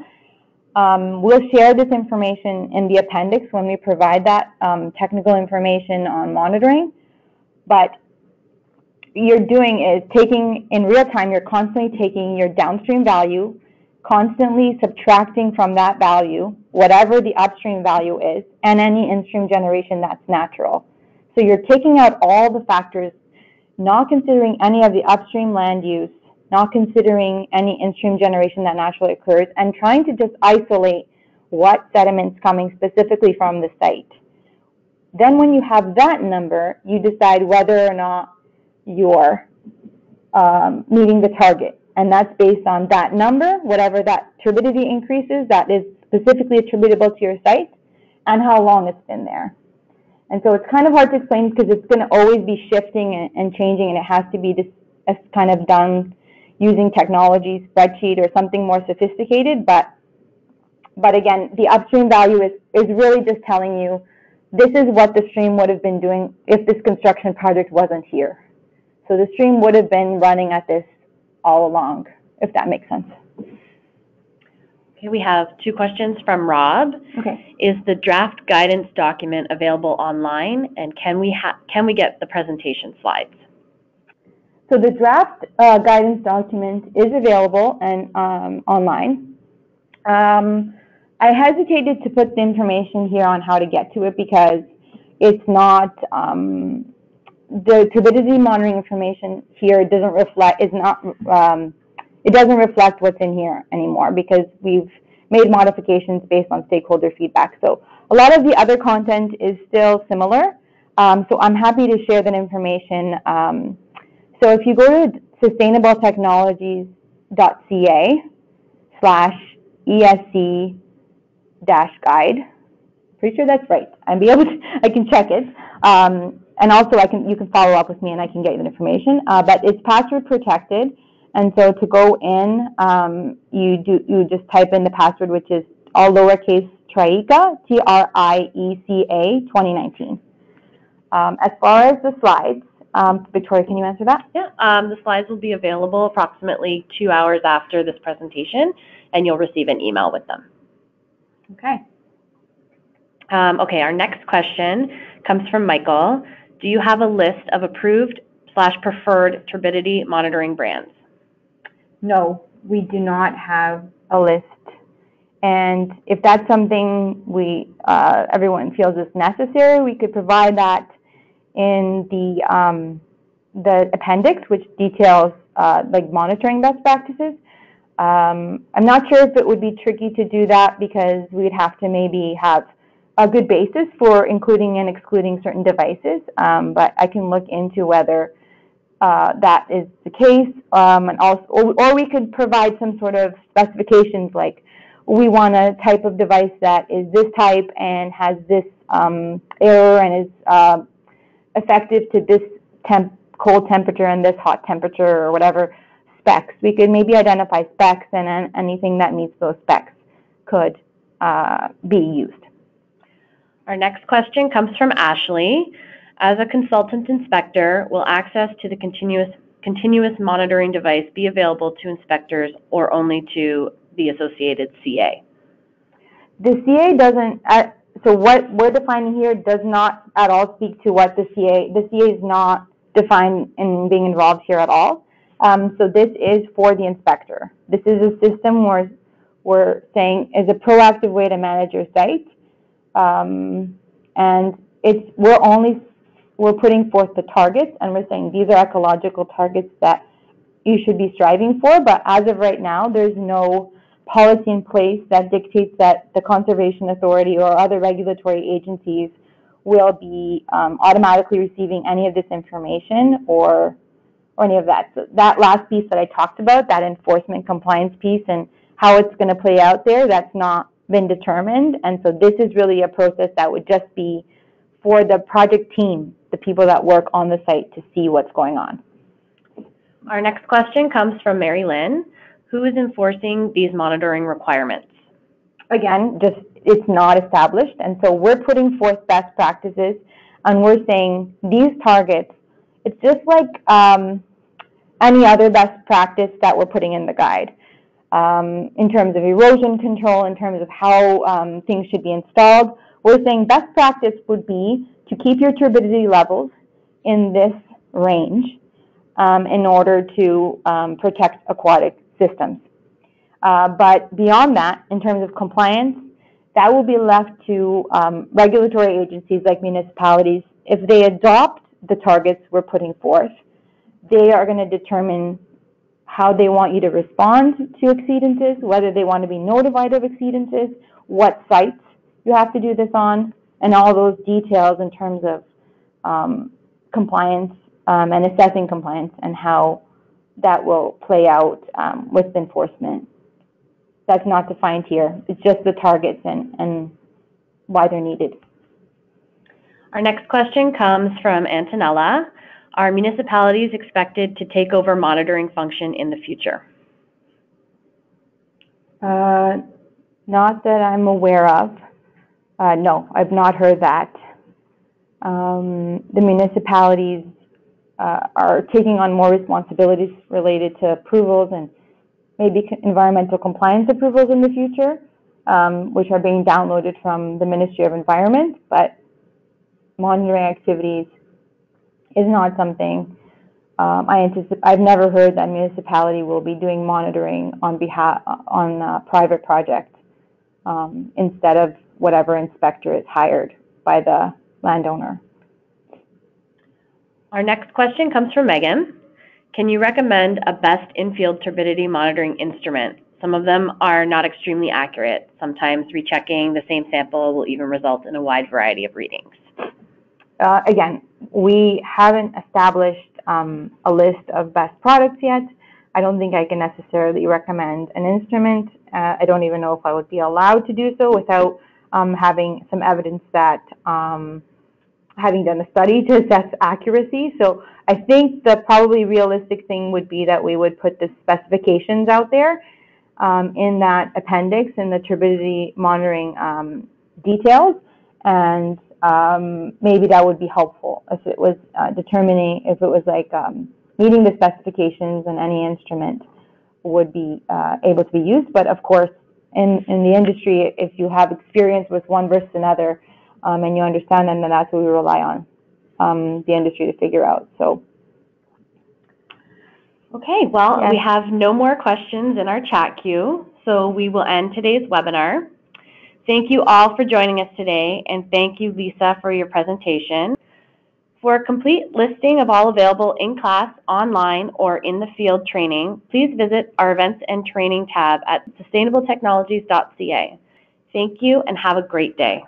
We'll share this information in the appendix when we provide that technical information on monitoring. But you're doing is taking, in real time, you're constantly taking your downstream value, constantly subtracting from that value whatever the upstream value is and any in-stream generation that's natural. So you're taking out all the factors, not considering any of the upstream land use, not considering any in-stream generation that naturally occurs, and trying to just isolate what sediment's coming specifically from the site. Then when you have that number, you decide whether or not you're meeting the target. And that's based on that number, whatever that turbidity increases, that is specifically attributable to your site, and how long it's been there. And so it's kind of hard to explain because it's going to always be shifting and changing, and it has to be this kind of done using technology, spreadsheet, or something more sophisticated. But again, the upstream value is really just telling you this is what the stream would have been doing if this construction project wasn't here. So the stream would have been running at this all along, if that makes sense. Okay, we have 2 questions from Rob. Okay. Is the draft guidance document available online, and can we get the presentation slides? So the draft guidance document is available and online. I hesitated to put the information here on how to get to it because it's not the turbidity monitoring information here doesn't reflect it doesn't reflect what's in here anymore because we've made modifications based on stakeholder feedback. So a lot of the other content is still similar. So I'm happy to share that information. So if you go to sustainabletechnologies.ca/ESC-guide, pretty sure that's right. I can check it. And also you can follow up with me and I can get you the information. But it's password protected. And so to go in, you just type in the password, which is all lowercase TRIECA, TRIECA 2019. As far as the slides, Victoria, can you answer that? Yeah, the slides will be available approximately 2 hours after this presentation, and you'll receive an email with them. Okay. Okay, our next question comes from Michael. Do you have a list of approved/preferred turbidity monitoring brands? No, we do not have a list. And if that's something everyone feels is necessary, we could provide that in the appendix, which details like monitoring best practices. I'm not sure if it would be tricky to do that because we'd have to maybe have a good basis for including and excluding certain devices, but I can look into whether that is the case, and also, or we could provide some sort of specifications like we want a type of device that is this type and has this error and is effective to this cold temperature and this hot temperature or whatever specs. We could maybe identify specs, and anything that meets those specs could be used. Our next question comes from Ashley. As a consultant inspector, will access to the continuous monitoring device be available to inspectors or only to the associated CA? The CA doesn't, so what we're defining here does not at all speak to what the CA is not defined in being involved here at all. So this is for the inspector. This is a system where we're saying is a proactive way to manage your site. And we're putting forth the targets, and we're saying these are ecological targets that you should be striving for, but as of right now, there's no policy in place that dictates that the Conservation Authority or other regulatory agencies will be automatically receiving any of this information or any of that. So that last piece that I talked about, that enforcement compliance piece and how it's going to play out there, that's not been determined, and so this is really a process that would just be for the project team, the people that work on the site, to see what's going on. Our next question comes from Mary Lynn. Who is enforcing these monitoring requirements? Again, just it's not established, and so we're putting forth best practices, and we're saying these targets, it's just like any other best practice that we're putting in the guide. In terms of erosion control, in terms of how things should be installed, we're saying best practice would be to keep your turbidity levels in this range in order to protect aquatic systems. But beyond that, in terms of compliance, that will be left to regulatory agencies like municipalities. If they adopt the targets we're putting forth, they are going to determine how they want you to respond to exceedances, whether they want to be notified of exceedances, what sites you have to do this on, and all those details in terms of compliance and assessing compliance and how that will play out with enforcement. That's not defined here. It's just the targets and why they're needed. Our next question comes from Antonella. Are municipalities expected to take over monitoring function in the future? Not that I'm aware of. No, I've not heard that. The municipalities are taking on more responsibilities related to approvals and maybe environmental compliance approvals in the future, which are being downloaded from the Ministry of Environment, but monitoring activities is not something I've never heard that municipality will be doing monitoring on private projects instead of whatever inspector is hired by the landowner. Our next question comes from Megan. Can you recommend a best in-field turbidity monitoring instrument? Some of them are not extremely accurate. Sometimes rechecking the same sample will even result in a wide variety of readings. Again, we haven't established a list of best products yet. I don't think I can necessarily recommend an instrument. I don't even know if I would be allowed to do so without having some evidence that having done a study to assess accuracy. So I think the probably realistic thing would be that we would put the specifications out there in that appendix in the turbidity monitoring details, and maybe that would be helpful if it was determining if it was like meeting the specifications and any instrument would be able to be used. But of course, in the industry, if you have experience with one versus another and you understand them, then that's what we rely on the industry to figure out. So. Okay, well, yes. We have no more questions in our chat queue, so we will end today's webinar. Thank you all for joining us today, and thank you, Lisa, for your presentation. For a complete listing of all available in-class, online, or in the field training, please visit our Events and Training tab at sustainabletechnologies.ca. Thank you, and have a great day.